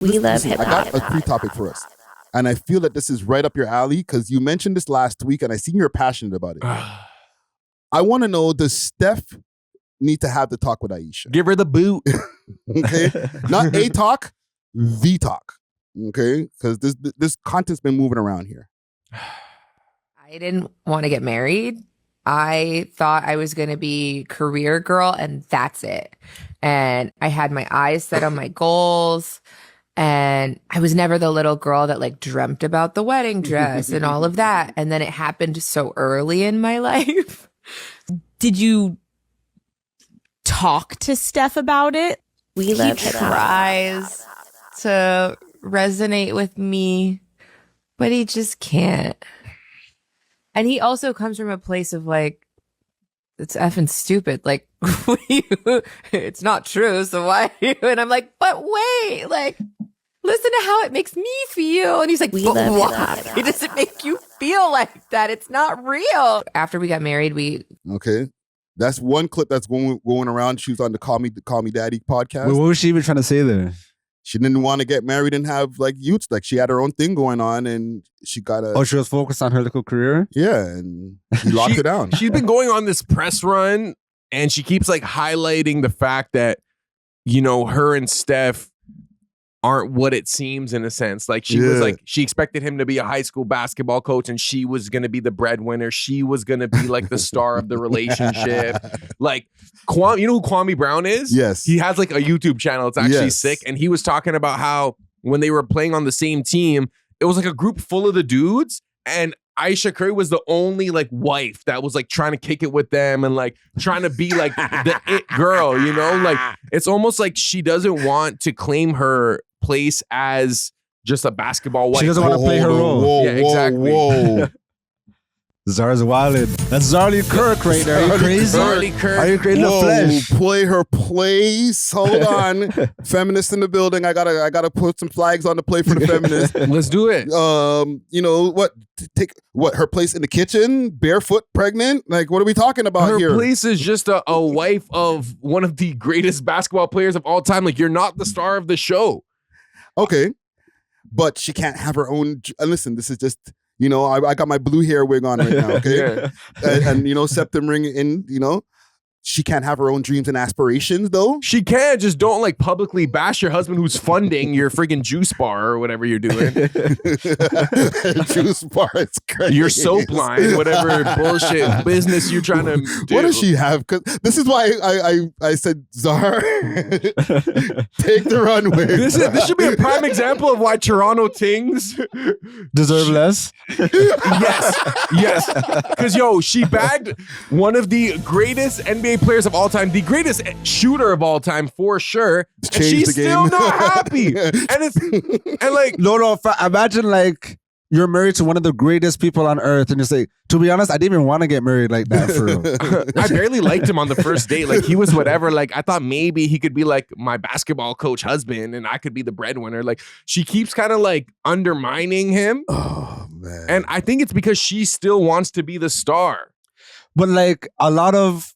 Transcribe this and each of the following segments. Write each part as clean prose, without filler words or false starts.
We love hip-hop. I got a 3 topic for us. And I feel that this is right up your alley because you mentioned this last week and I seen you're passionate about it. I want to know, does Steph need to have the talk with Aisha? Give her the boot. Okay? Not a talk, the talk. Okay? Because this content's been moving around here. I didn't want to get married. I thought I was going to be career girl and that's it. And I had my eyes set on my goals. And I was never the little girl that like dreamt about the wedding dress and all of that. And then it happened so early in my life. Did you talk to Steph about it? We love He hip-hop. tries to resonate with me, but he just can't. And he also comes from a place of like, it's effing stupid. Like, it's not true. So why? And I'm like, but wait, like, listen to how it makes me feel. And he's like, We but love why? hip-hop. It doesn't make you feel like that. It's not real. After we got married, we Okay? That's one clip that's going around. She was on the Call Me Daddy podcast. Wait, what was she even trying to say there? She didn't want to get married and have like youths. Like she had her own thing going on and she got a... Oh, she was focused on her little career? Yeah, and he locked her down. She's been going on this press run and she keeps like highlighting the fact that, you know, her and Steph aren't what it seems in a sense. Like she was like, she expected him to be a high school basketball coach and she was going to be the breadwinner. She was going to be like the star of the relationship. Like, you know who Kwame Brown is? Yes. He has like a YouTube channel. It's actually Yes. sick. And he was talking about how when they were playing on the same team, it was like a group full of the dudes and Aisha Curry was the only like wife that was like trying to kick it with them and like trying to be like the it girl, you know? Like it's almost like she doesn't want to claim her place as just a basketball wife. She doesn't want to play her role. Whoa, Yeah, exactly. Whoa. Zara's wildin'. That's Zarly Kirk right there. Are you crazy? Zarly Kirk. Are you crazy in the flesh? Play her place. Hold on. Feminists in the building. I gotta put some flags on the plate for the feminists. Let's do it. You know what? Take what? Her place in the kitchen, barefoot, pregnant. Like, what are we talking about Her here? place is just a wife of one of the greatest basketball players of all time. Like you're not the star of the show. Okay, but she can't have her own. Listen, this is just. You know, I got my blue hair wig on right now, okay? and you know, septum ring in, you know, she can't have her own dreams and aspirations, though. She can, just don't like publicly bash your husband who's funding your friggin' juice bar or whatever you're doing. Juice bar is crazy. Your soap line, whatever bullshit business you're trying to do. What does she have? Because this is why I said, Zar, take the runway. This should be a prime example of why Toronto Tings Deserve less? Yes. Because, yo, she bagged one of the greatest NBA players of all time, the greatest shooter of all time for sure. And Changed she's the still game. not happy. And like, No, imagine like you're married to one of the greatest people on earth and you say, to be honest, I didn't even want to get married like that for real. I barely liked him on the first date. Like he was whatever. Like I thought maybe he could be like my basketball coach husband and I could be the breadwinner. Like she keeps kind of like undermining him. Oh, man. And I think it's because she still wants to be the star. But like a lot of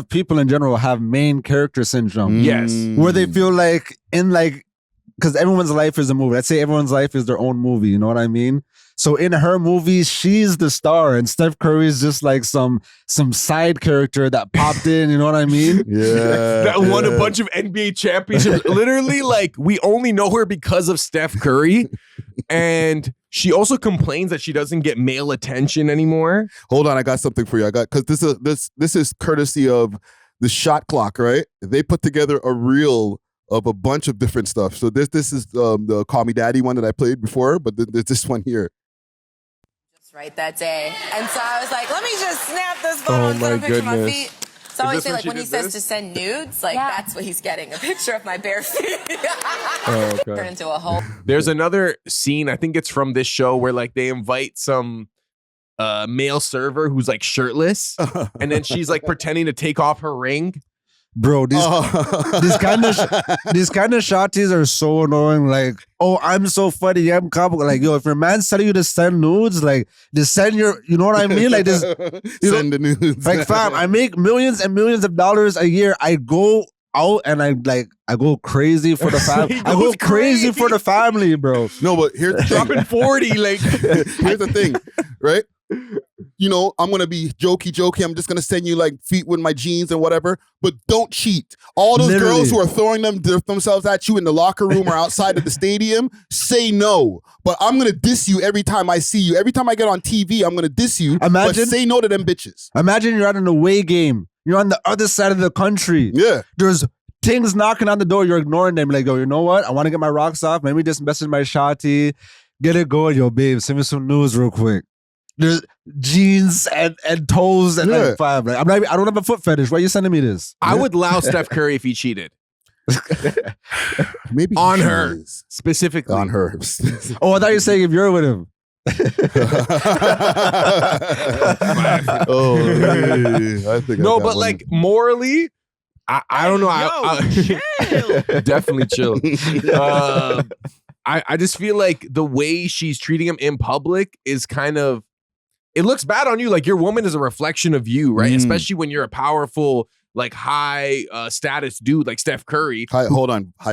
people in general have main character syndrome. Yes. Where they feel like because everyone's life is a movie. Let's say everyone's life is their own movie. You know what I mean? So in her movie, she's the star, and Steph Curry is just like some side character that popped in. You know what I mean? Yeah. That won a bunch of NBA championships. Literally, like we only know her because of Steph Curry, and she also complains that she doesn't get male attention anymore. Hold on, I got something for you. Because this is courtesy of the Shot Clock, right? They put together a reel of a bunch of different stuff. So this is the Call Me Daddy one that I played before, but there's this one here. Right that day. And so I was like, let me just snap this photo and put a picture of my feet. So I always say, like, when he says to send nudes, like, that's what he's getting, a picture of my bare feet. Turn into a whole... There's another scene, I think it's from this show, where like they invite some male server who's like shirtless, and then she's like pretending to take off her ring. Bro, these kind of shotties are so annoying. Like, oh, I'm so funny. I'm comical. Like, yo, if your man's telling you to send nudes, like, just send your, you know what I mean? Like, this, send the nudes. Like, fam, I make millions and millions of dollars a year. I go out and I go crazy for the family. I go crazy for the family, bro. No, but here's the thing. Dropping 40, like here's the thing, right? You know, I'm gonna be jokey. I'm just gonna send you like feet with my jeans and whatever, but don't cheat. All those girls who are throwing themselves at you in the locker room or outside of the stadium, say no. But I'm gonna diss you every time I see you. Every time I get on TV, I'm gonna diss you. But say no to them bitches. Imagine you're at an away game. You're on the other side of the country. Yeah. There's things knocking on the door. You're ignoring them. Like, yo, you know what? I want to get my rocks off. Maybe just message my shawty. Get it going. Yo, babe, send me some news real quick. There's jeans and toes and like five. Like, I don't have a foot fetish. Why are you sending me this? I would allow Steph Curry if he cheated. Maybe on her. Specifically. On her. Oh, I thought you were saying if you're with him. I think no, but like morally, I don't know. Chill. Definitely chill. I just feel like the way she's treating him in public is kind of, it looks bad on you. Like your woman is a reflection of you, right? Especially when you're a powerful, like high status dude like Steph Curry. High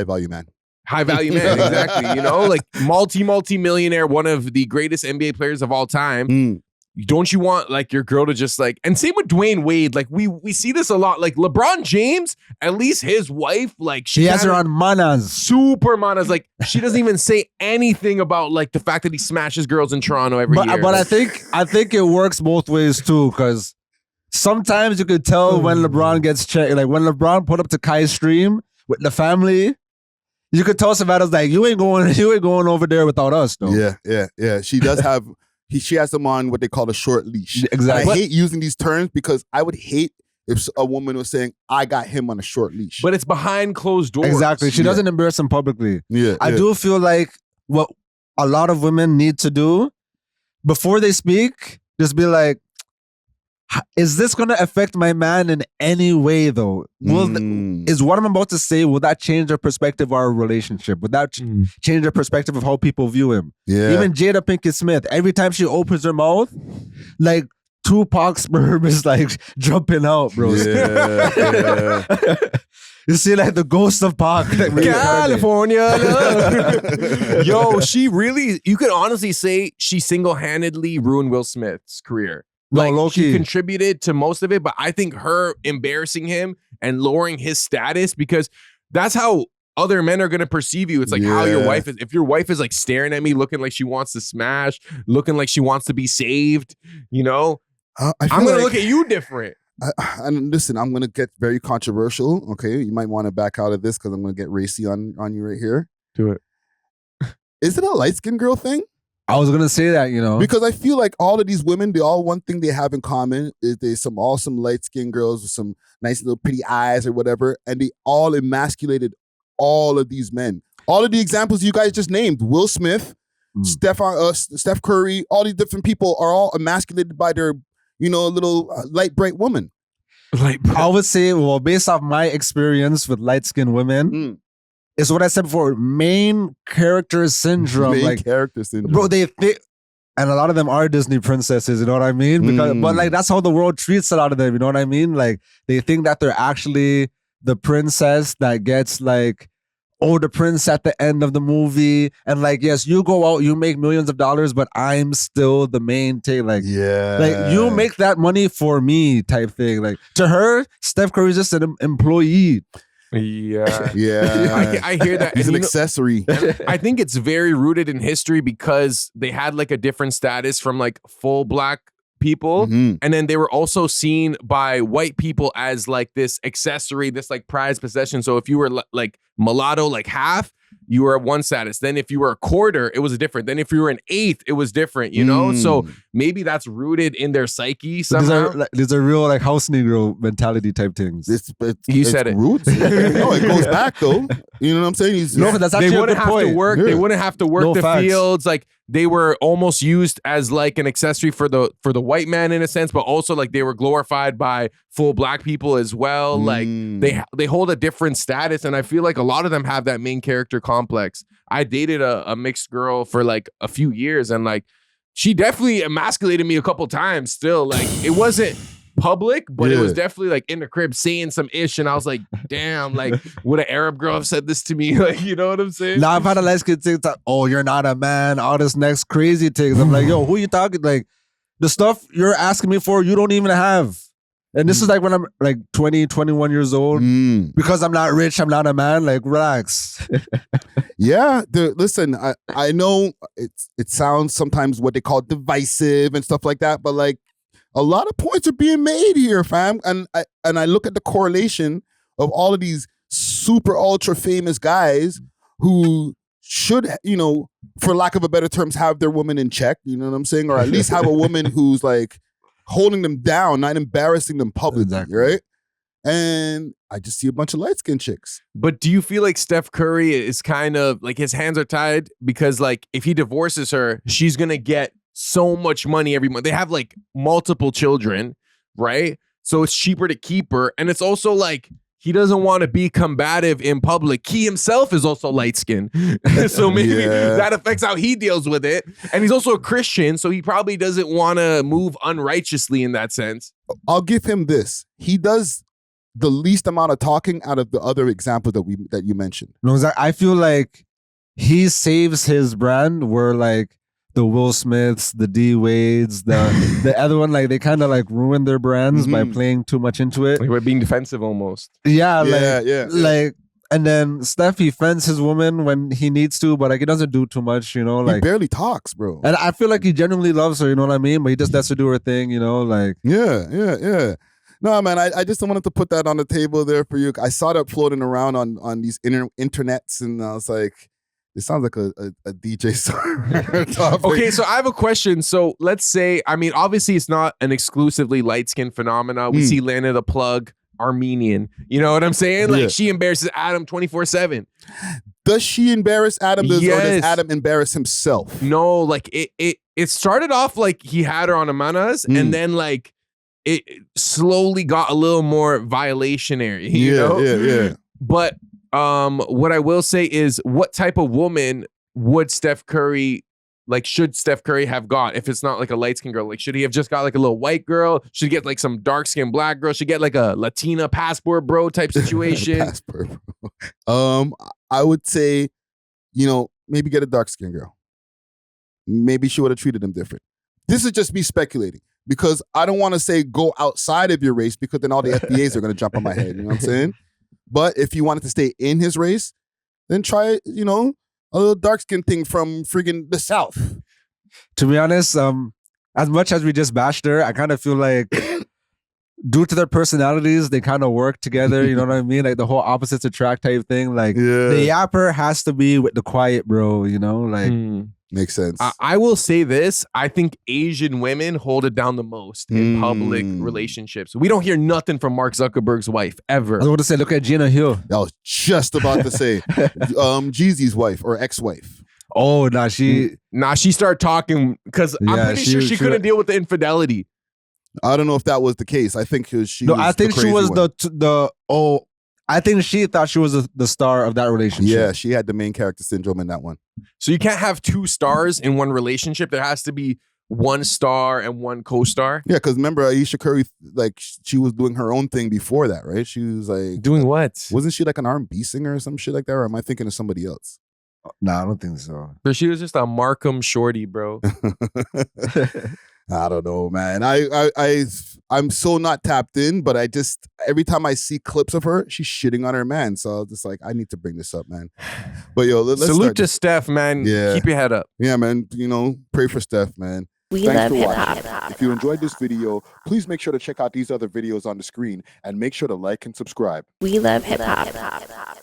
value man. High value man, exactly. You know, like multi-millionaire, one of the greatest NBA players of all time. Don't you want like your girl to just like, and same with Dwayne Wade, like we see this a lot. Like LeBron James, at least his wife, like she has her on manas. Super manas. Like she doesn't even say anything about like the fact that he smashes girls in Toronto every year. But I think it works both ways too, because sometimes you could tell when LeBron gets checked. Like when LeBron put up to Kai's stream with the family, you could tell Savannah's like, you ain't going over there without us, though. Yeah. She does have, she has them on what they call a short leash. Exactly. I hate using these terms because I would hate if a woman was saying, I got him on a short leash. But it's behind closed doors. Exactly. She doesn't embarrass him publicly. I do feel like what a lot of women need to do before they speak, just be like, is this going to affect my man in any way, though? Is what I'm about to say, will that change their perspective of our relationship? Would that change their perspective of how people view him? Yeah. Even Jada Pinkett Smith, every time she opens her mouth, like Tupac's sperm is like jumping out, bro. Yeah. You see like the ghost of Pac. Like, California. Yo, she really, you could honestly say she single-handedly ruined Will Smith's career. Like she contributed to most of it, but I think her embarrassing him and lowering his status, because that's how other men are going to perceive you. It's like how your wife is. If your wife is like staring at me, looking like she wants to smash, looking like she wants to be saved, you know, I'm going to look at you different. And listen, I'm going to get very controversial. Okay. You might want to back out of this because I'm going to get racy on you right here. Do it. Is it a light-skinned girl thing? I was gonna say that, you know, because I feel like all of these women, one thing they have in common is they some awesome light-skinned girls with some nice little pretty eyes or whatever, and they all emasculated all of these men. All of the examples you guys just named, Will Smith, Steph Curry, all these different people are all emasculated by their, you know, little light bright woman. I would say, well, based off my experience with light-skinned women. It's what I said before, main character syndrome. Bro, they think, and a lot of them are Disney princesses, you know what I mean? Because, but like, that's how the world treats a lot of them, you know what I mean? Like, they think that they're actually the princess that gets like, oh, the prince at the end of the movie. And like, yes, you go out, you make millions of dollars, but I'm still the main thing. Like, like you make that money for me type thing. Like, to her, Steph Curry's just an employee. Yeah. I hear that. He's an accessory. I think it's very rooted in history because they had like a different status from like full black people. And then they were also seen by white people as like this accessory, this like prized possession. So if you were like mulatto, like half, you were at one status. Then if you were a quarter, it was different. Then if you were an eighth, it was different, you know? So maybe that's rooted in their psyche somehow. These are real like house Negro mentality type things. You said it. Roots. No, it goes back though. You know what I'm saying? That's actually they wouldn't a good have point. to work. They wouldn't have to work the fields. Like they were almost used as like an accessory for the white man in a sense, but also like they were glorified by full black people as well. Like they hold a different status, and I feel like a lot of them have that main character complex. I dated a mixed girl for like a few years, and like she definitely emasculated me a couple times. Still, like it wasn't public, but it was definitely like in the crib saying some ish, and I was like, damn, like would an Arab girl have said this to me? Like, you know what I'm saying? Now I've had a light skin TikTok, oh, you're not a man, all this next crazy things. I'm like, yo, who you talking? Like, the stuff you're asking me for, you don't even have. And this is like when I'm like 20, 21 years old. Because I'm not rich, I'm not a man. Like, relax. Yeah, listen, I know it sounds sometimes what they call divisive and stuff like that, but like a lot of points are being made here, fam. And I look at the correlation of all of these super ultra famous guys who should, you know, for lack of a better terms, have their woman in check, you know what I'm saying? Or at least have a woman who's like holding them down, not embarrassing them publicly, right? And I just see a bunch of light-skinned chicks. But do you feel like Steph Curry is kind of like his hands are tied because like if he divorces her, she's gonna get so much money every month. They have like multiple children, right? So it's cheaper to keep her. And it's also like he doesn't want to be combative in public. He himself is also light-skinned. So maybe that affects how he deals with it. And he's also a Christian, so he probably doesn't want to move unrighteously in that sense. I'll give him this. He does the least amount of talking out of the other examples that you mentioned. No, I feel like he saves his brand where like the Will Smiths, the D Wades, the other one, like they kind of like ruin their brands by playing too much into it. Like we're being defensive almost. Yeah. Like, and then Steph, he fends his woman when he needs to, but like he doesn't do too much, you know. Like he barely talks, bro. And I feel like he genuinely loves her, you know what I mean? But he just has to do her thing, you know, like yeah. No, man, I just wanted to put that on the table there for you. I saw that floating around on these internets, and I was like, this sounds like a DJ song. Okay, so I have a question. So let's say, I mean, obviously it's not an exclusively light-skinned phenomena. We see Lana the Plug, Armenian. You know what I'm saying? Like she embarrasses Adam 24/7. Does she embarrass Adam? Or does Adam embarrass himself? No, like it started off like he had her on a manas, and then like it slowly got a little more violationary. You know? Yeah. But what I will say is, what type of woman would Steph Curry, like, should Steph Curry have got if it's not like a light-skinned girl? Like, should he have just got like a little white girl? Should he get like some dark-skinned black girl? Should he get like a Latina passport bro type situation? Passport bro. I would say, you know, maybe get a dark-skinned girl. Maybe she would have treated him different. This is just me speculating because I don't want to say go outside of your race because then all the FBAs are going to jump on my head. You know what I'm saying? But if you wanted to stay in his race, then try, you know, a little dark skin thing from friggin' the South. To be honest, as much as we just bashed her, I kind of feel like due to their personalities, they kind of work together. You know what I mean? Like the whole opposites attract type thing. Like the yapper has to be with the quiet bro, you know? Like makes sense. I will say this. I think Asian women hold it down the most in public relationships. We don't hear nothing from Mark Zuckerberg's wife ever. I was going to say, look at Gina Hill. I was just about to say Jeezy's wife or ex-wife. Oh, she started talking because I'm pretty sure she couldn't deal with the infidelity. I don't know if that was the case. I think she was I think she was I think she thought she was the star of that relationship. Yeah, she had the main character syndrome in that one. So you can't have two stars in one relationship. There has to be one star and one co-star. Yeah, because remember Ayesha Curry, like she was doing her own thing before that, right? She was like doing what? Wasn't she like an R&B singer or some shit like that? Or am I thinking of somebody else? Nah, I don't think so. But she was just a Markham shorty, bro. I don't know, man. I'm so not tapped in, but I just every time I see clips of her, she's shitting on her man. So I was just like, I need to bring this up, man. But yo, let's salute to Steph, man. Yeah. Keep your head up. Yeah, man. You know, pray for Steph, man. We love hip hop. If you enjoyed this video, please make sure to check out these other videos on the screen and make sure to like and subscribe. We love hip hop.